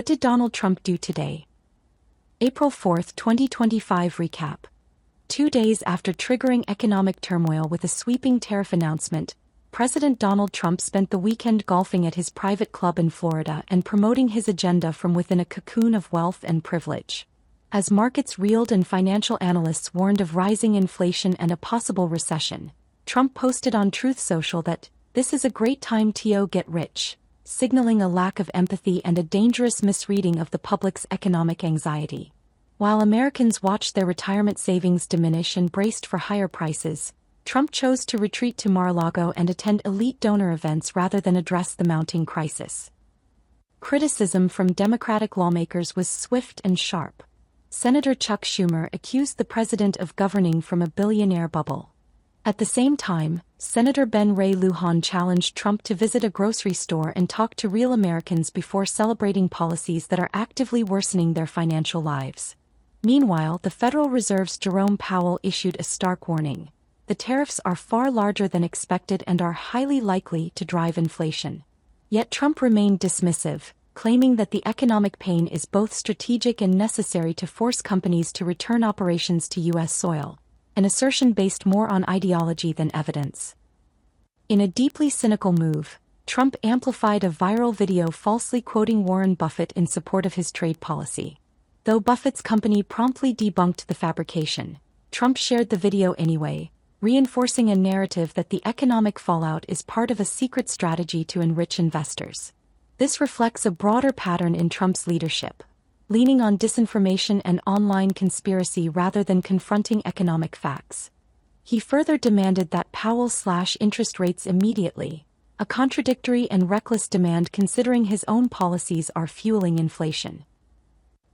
What did Donald Trump do today? April 4, 2025 recap. 2 days after triggering economic turmoil with a sweeping tariff announcement, President Donald Trump spent the weekend golfing at his private club in Florida and promoting his agenda from within a cocoon of wealth and privilege. As markets reeled and financial analysts warned of rising inflation and a possible recession, Trump posted on Truth Social that, "This is a great time to get rich," signaling a lack of empathy and a dangerous misreading of the public's economic anxiety. While Americans watched their retirement savings diminish and braced for higher prices, Trump chose to retreat to Mar-a-Lago and attend elite donor events rather than address the mounting crisis. Criticism from Democratic lawmakers was swift and sharp. Senator Chuck Schumer accused the president of governing from a billionaire bubble. At the same time, Senator Ben Ray Lujan challenged Trump to visit a grocery store and talk to real Americans before celebrating policies that are actively worsening their financial lives. Meanwhile, the Federal Reserve's Jerome Powell issued a stark warning. The tariffs are far larger than expected and are highly likely to drive inflation. Yet Trump remained dismissive, claiming that the economic pain is both strategic and necessary to force companies to return operations to U.S. soil, an assertion based more on ideology than evidence. In a deeply cynical move, Trump amplified a viral video falsely quoting Warren Buffett in support of his trade policy. Though Buffett's company promptly debunked the fabrication, Trump shared the video anyway, reinforcing a narrative that the economic fallout is part of a secret strategy to enrich investors. This reflects a broader pattern in Trump's leadership, leaning on disinformation and online conspiracy rather than confronting economic facts. He further demanded that Powell slash interest rates immediately, a contradictory and reckless demand considering his own policies are fueling inflation.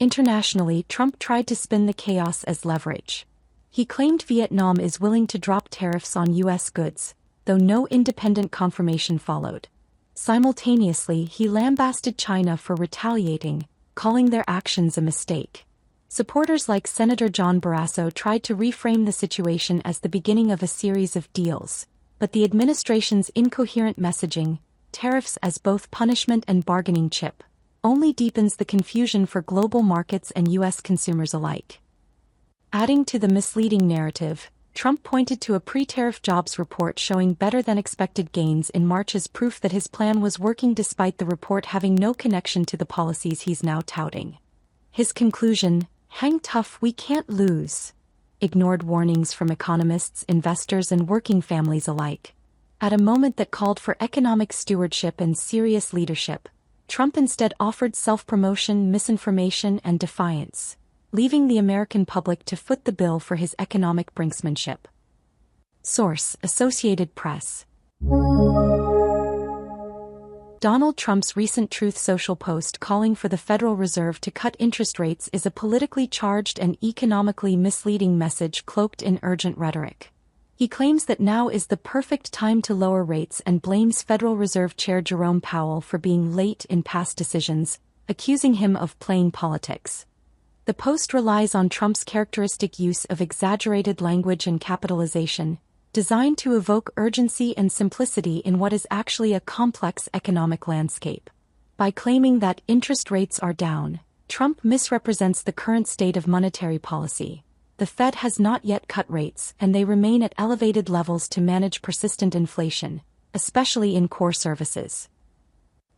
Internationally, Trump tried to spin the chaos as leverage. He claimed Vietnam is willing to drop tariffs on U.S. goods, though no independent confirmation followed. Simultaneously, he lambasted China for retaliating, calling their actions a mistake. Supporters like Senator John Barrasso tried to reframe the situation as the beginning of a series of deals, but the administration's incoherent messaging, tariffs as both punishment and bargaining chip, only deepens the confusion for global markets and U.S. consumers alike. Adding to the misleading narrative, Trump pointed to a pre-tariff jobs report showing better-than-expected gains in March as proof that his plan was working despite the report having no connection to the policies he's now touting. His conclusion, "Hang tough, we can't lose," ignored warnings from economists, investors, and working families alike. At a moment that called for economic stewardship and serious leadership, Trump instead offered self-promotion, misinformation, and defiance, leaving the American public to foot the bill for his economic brinksmanship. Source: Associated Press. Donald Trump's recent Truth Social post calling for the Federal Reserve to cut interest rates is a politically charged and economically misleading message cloaked in urgent rhetoric. He claims that now is the perfect time to lower rates and blames Federal Reserve Chair Jerome Powell for being late in past decisions, accusing him of playing politics. The post relies on Trump's characteristic use of exaggerated language and capitalization, designed to evoke urgency and simplicity in what is actually a complex economic landscape. By claiming that interest rates are down, Trump misrepresents the current state of monetary policy. The Fed has not yet cut rates, and they remain at elevated levels to manage persistent inflation, especially in core services.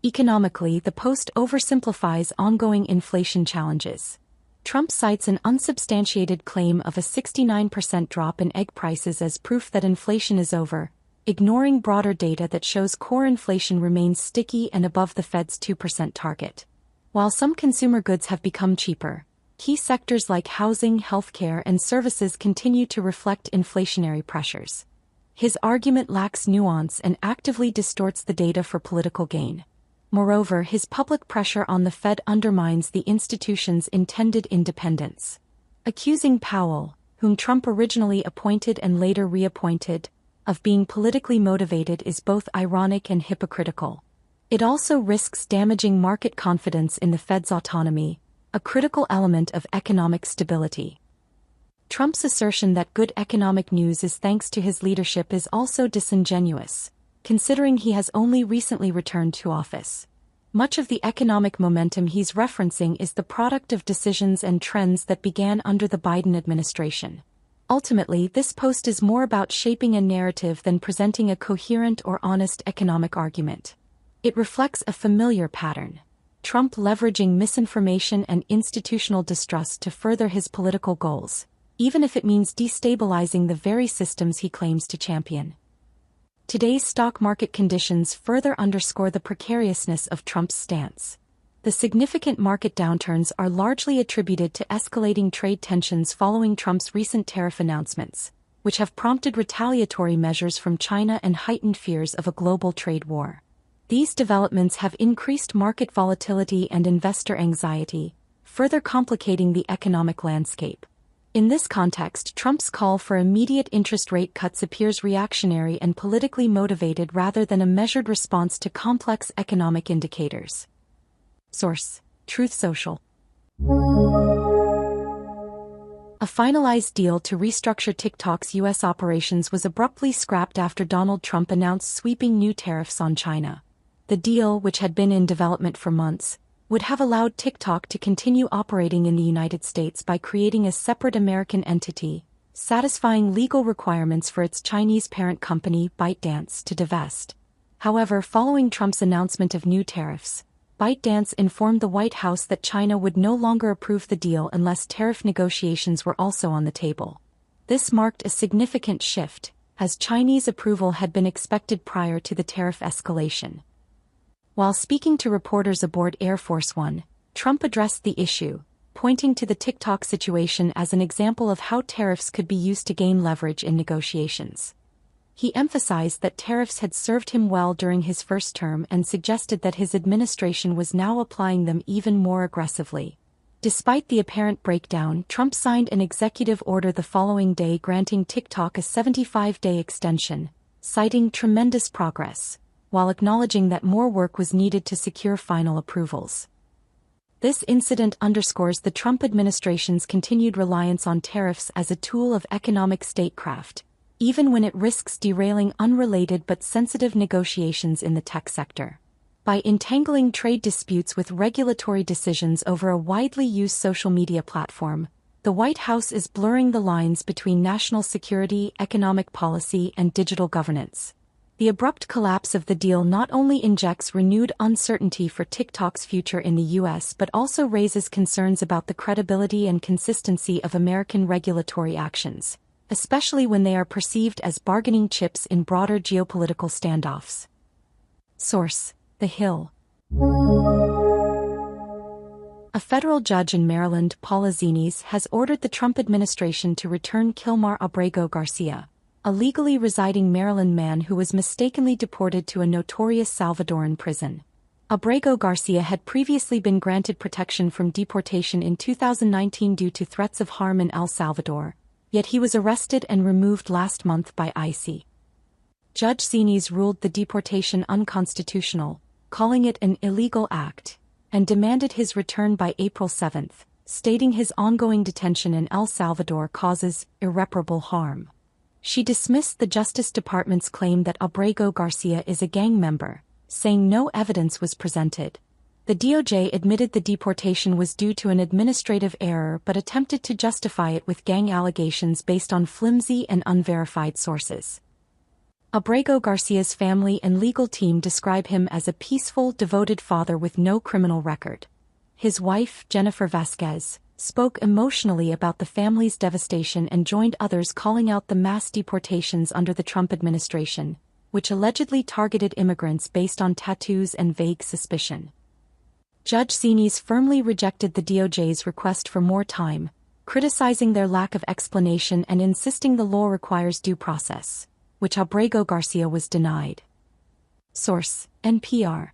Economically, the post oversimplifies ongoing inflation challenges. Trump cites an unsubstantiated claim of a 69% drop in egg prices as proof that inflation is over, ignoring broader data that shows core inflation remains sticky and above the Fed's 2% target. While some consumer goods have become cheaper, key sectors like housing, healthcare, and services continue to reflect inflationary pressures. His argument lacks nuance and actively distorts the data for political gain. Moreover, his public pressure on the Fed undermines the institution's intended independence. Accusing Powell, whom Trump originally appointed and later reappointed, of being politically motivated is both ironic and hypocritical. It also risks damaging market confidence in the Fed's autonomy, a critical element of economic stability. Trump's assertion that good economic news is thanks to his leadership is also disingenuous, considering he has only recently returned to office. Much of the economic momentum he's referencing is the product of decisions and trends that began under the Biden administration. Ultimately, this post is more about shaping a narrative than presenting a coherent or honest economic argument. It reflects a familiar pattern: Trump leveraging misinformation and institutional distrust to further his political goals, even if it means destabilizing the very systems he claims to champion. Today's stock market conditions further underscore the precariousness of Trump's stance. The significant market downturns are largely attributed to escalating trade tensions following Trump's recent tariff announcements, which have prompted retaliatory measures from China and heightened fears of a global trade war. These developments have increased market volatility and investor anxiety, further complicating the economic landscape. In this context, Trump's call for immediate interest rate cuts appears reactionary and politically motivated rather than a measured response to complex economic indicators. Source: Truth Social. A finalized deal to restructure TikTok's U.S. operations was abruptly scrapped after Donald Trump announced sweeping new tariffs on China. The deal, which had been in development for months, would have allowed TikTok to continue operating in the United States by creating a separate American entity, satisfying legal requirements for its Chinese parent company, ByteDance, to divest. However, following Trump's announcement of new tariffs, ByteDance informed the White House that China would no longer approve the deal unless tariff negotiations were also on the table. This marked a significant shift, as Chinese approval had been expected prior to the tariff escalation. While speaking to reporters aboard Air Force One, Trump addressed the issue, pointing to the TikTok situation as an example of how tariffs could be used to gain leverage in negotiations. He emphasized that tariffs had served him well during his first term and suggested that his administration was now applying them even more aggressively. Despite the apparent breakdown, Trump signed an executive order the following day granting TikTok a 75-day extension, citing tremendous progress, while acknowledging that more work was needed to secure final approvals. This incident underscores the Trump administration's continued reliance on tariffs as a tool of economic statecraft, even when it risks derailing unrelated but sensitive negotiations in the tech sector. By entangling trade disputes with regulatory decisions over a widely used social media platform, the White House is blurring the lines between national security, economic policy, and digital governance. The abrupt collapse of the deal not only injects renewed uncertainty for TikTok's future in the U.S. but also raises concerns about the credibility and consistency of American regulatory actions, especially when they are perceived as bargaining chips in broader geopolitical standoffs. Source: The Hill. A federal judge in Maryland, Paula Zines, has ordered the Trump administration to return Kilmar Abrego Garcia, a legally residing Maryland man who was mistakenly deported to a notorious Salvadoran prison. Abrego Garcia had previously been granted protection from deportation in 2019 due to threats of harm in El Salvador, yet he was arrested and removed last month by ICE. Judge Zines ruled the deportation unconstitutional, calling it an illegal act, and demanded his return by April 7, stating his ongoing detention in El Salvador causes irreparable harm. She dismissed the Justice Department's claim that Abrego Garcia is a gang member, saying no evidence was presented. The DOJ admitted the deportation was due to an administrative error but attempted to justify it with gang allegations based on flimsy and unverified sources. Abrego Garcia's family and legal team describe him as a peaceful, devoted father with no criminal record. His wife, Jennifer Vasquez, spoke emotionally about the family's devastation and joined others calling out the mass deportations under the Trump administration, which allegedly targeted immigrants based on tattoos and vague suspicion. Judge Zines firmly rejected the DOJ's request for more time, criticizing their lack of explanation and insisting the law requires due process, which Abrego Garcia was denied. Source: NPR.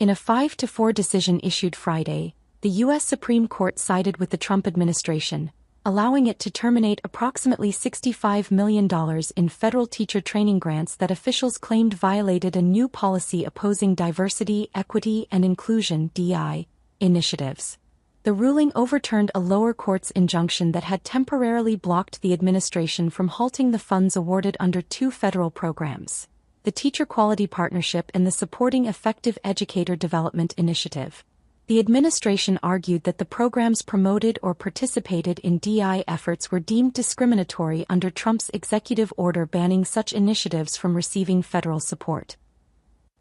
In a 5-4 decision issued Friday, the U.S. Supreme Court sided with the Trump administration, allowing it to terminate approximately $65 million in federal teacher training grants that officials claimed violated a new policy opposing diversity, equity, and inclusion (DI) initiatives. The ruling overturned a lower court's injunction that had temporarily blocked the administration from halting the funds awarded under two federal programs. the Teacher Quality Partnership and the Supporting Effective Educator Development Initiative. The administration argued that the programs promoted or participated in DI efforts were deemed discriminatory under Trump's executive order banning such initiatives from receiving federal support.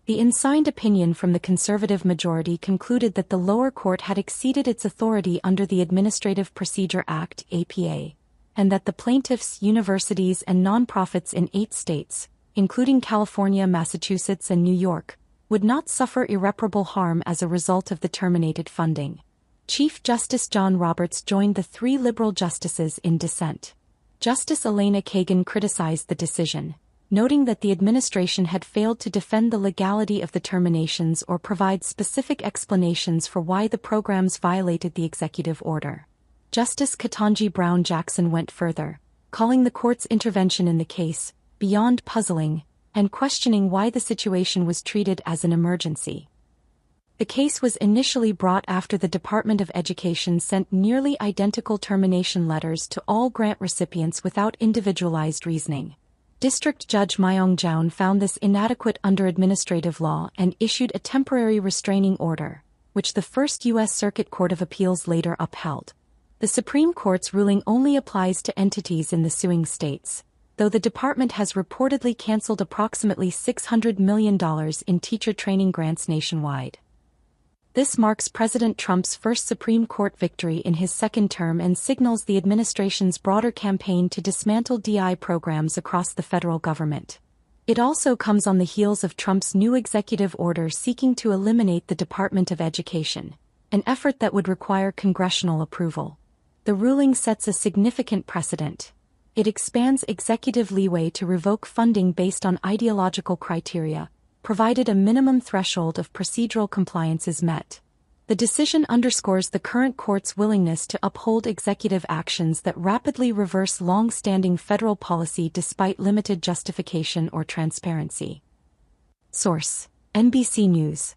The unsigned opinion from the conservative majority concluded that the lower court had exceeded its authority under the Administrative Procedure Act (APA), and that the plaintiffs, universities, and nonprofits in 8 states, including California, Massachusetts, and New York, would not suffer irreparable harm as a result of the terminated funding. Chief Justice John Roberts joined the 3 liberal justices in dissent. Justice Elena Kagan criticized the decision, noting that the administration had failed to defend the legality of the terminations or provide specific explanations for why the programs violated the executive order. Justice Ketanji Brown Jackson went further, calling the court's intervention in the case beyond puzzling, and questioning why the situation was treated as an emergency. The case was initially brought after the Department of Education sent nearly identical termination letters to all grant recipients without individualized reasoning. District Judge Myong Joun found this inadequate under administrative law and issued a temporary restraining order, which the First U.S. Circuit Court of Appeals later upheld. The Supreme Court's ruling only applies to entities in the suing states, though the department has reportedly canceled approximately $600 million in teacher training grants nationwide. This marks President Trump's first Supreme Court victory in his second term and signals the administration's broader campaign to dismantle DI programs across the federal government. It also comes on the heels of Trump's new executive order seeking to eliminate the Department of Education, an effort that would require congressional approval. The ruling sets a significant precedent. It expands executive leeway to revoke funding based on ideological criteria, provided a minimum threshold of procedural compliance is met. The decision underscores the current court's willingness to uphold executive actions that rapidly reverse long-standing federal policy despite limited justification or transparency. Source: NBC News.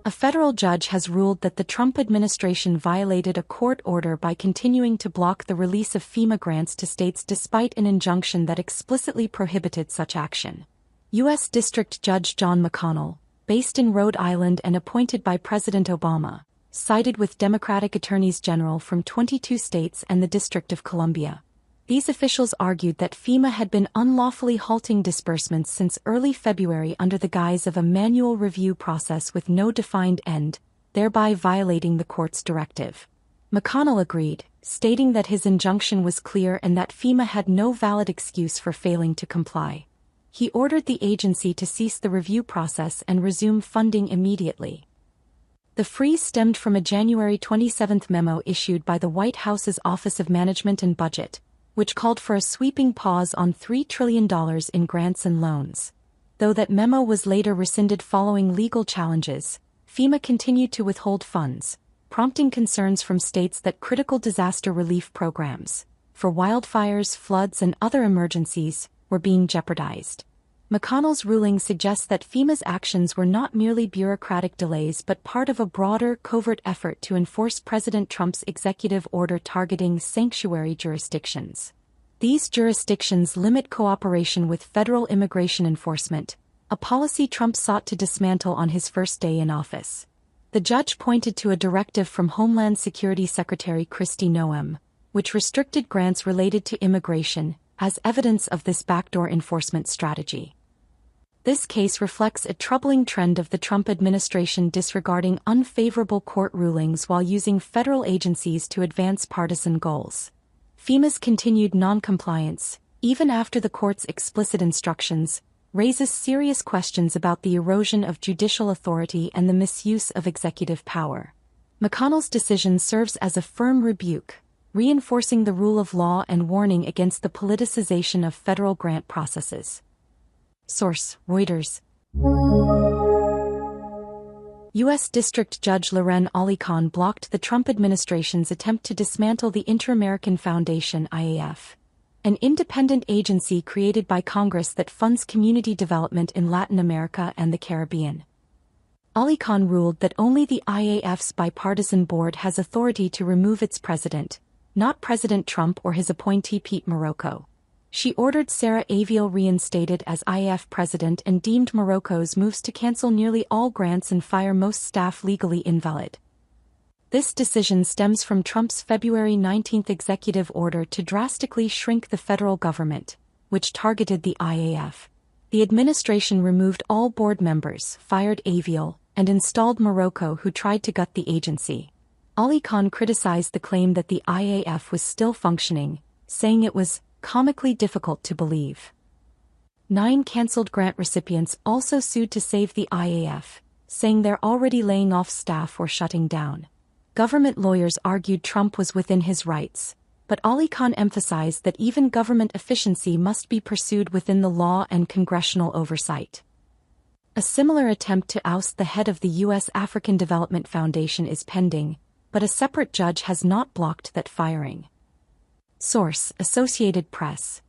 A federal judge has ruled that the Trump administration violated a court order by continuing to block the release of FEMA grants to states despite an injunction that explicitly prohibited such action. U.S. District Judge John McConnell, based in Rhode Island and appointed by President Obama, sided with Democratic attorneys general from 22 states and the District of Columbia. These officials argued that FEMA had been unlawfully halting disbursements since early February under the guise of a manual review process with no defined end, thereby violating the court's directive. McConnell agreed, stating that his injunction was clear and that FEMA had no valid excuse for failing to comply. He ordered the agency to cease the review process and resume funding immediately. The freeze stemmed from a January 27 memo issued by the White House's Office of Management and Budget, which called for a sweeping pause on $3 trillion in grants and loans. Though that memo was later rescinded following legal challenges, FEMA continued to withhold funds, prompting concerns from states that critical disaster relief programs, for wildfires, floods, and other emergencies, were being jeopardized. McConnell's ruling suggests that FEMA's actions were not merely bureaucratic delays but part of a broader, covert effort to enforce President Trump's executive order targeting sanctuary jurisdictions. These jurisdictions limit cooperation with federal immigration enforcement, a policy Trump sought to dismantle on his first day in office. The judge pointed to a directive from Homeland Security Secretary Kristi Noem, which restricted grants related to immigration, as evidence of this backdoor enforcement strategy. This case reflects a troubling trend of the Trump administration disregarding unfavorable court rulings while using federal agencies to advance partisan goals. FEMA's continued non-compliance, even after the court's explicit instructions, raises serious questions about the erosion of judicial authority and the misuse of executive power. McConnell's decision serves as a firm rebuke, reinforcing the rule of law and warning against the politicization of federal grant processes. Source: Reuters. U.S. District Judge Loren Alicon blocked the Trump administration's attempt to dismantle the Inter-American Foundation (IAF), an independent agency created by Congress that funds community development in Latin America and the Caribbean. Alicon ruled that only the IAF's bipartisan board has authority to remove its president, not President Trump or his appointee Pete Marocco. She ordered Sarah Aviel reinstated as IAF president and deemed Morocco's moves to cancel nearly all grants and fire most staff legally invalid. This decision stems from Trump's February 19 executive order to drastically shrink the federal government, which targeted the IAF. The administration removed all board members, fired Aviel, and installed Morocco, who tried to gut the agency. Ali Khan criticized the claim that the IAF was still functioning, saying it was comically difficult to believe. 9 cancelled grant recipients also sued to save the IAF, saying they're already laying off staff or shutting down. Government lawyers argued Trump was within his rights, but Ali Khan emphasized that even government efficiency must be pursued within the law and congressional oversight. A similar attempt to oust the head of the U.S. African Development Foundation is pending, but a separate judge has not blocked that firing. Source: Associated Press.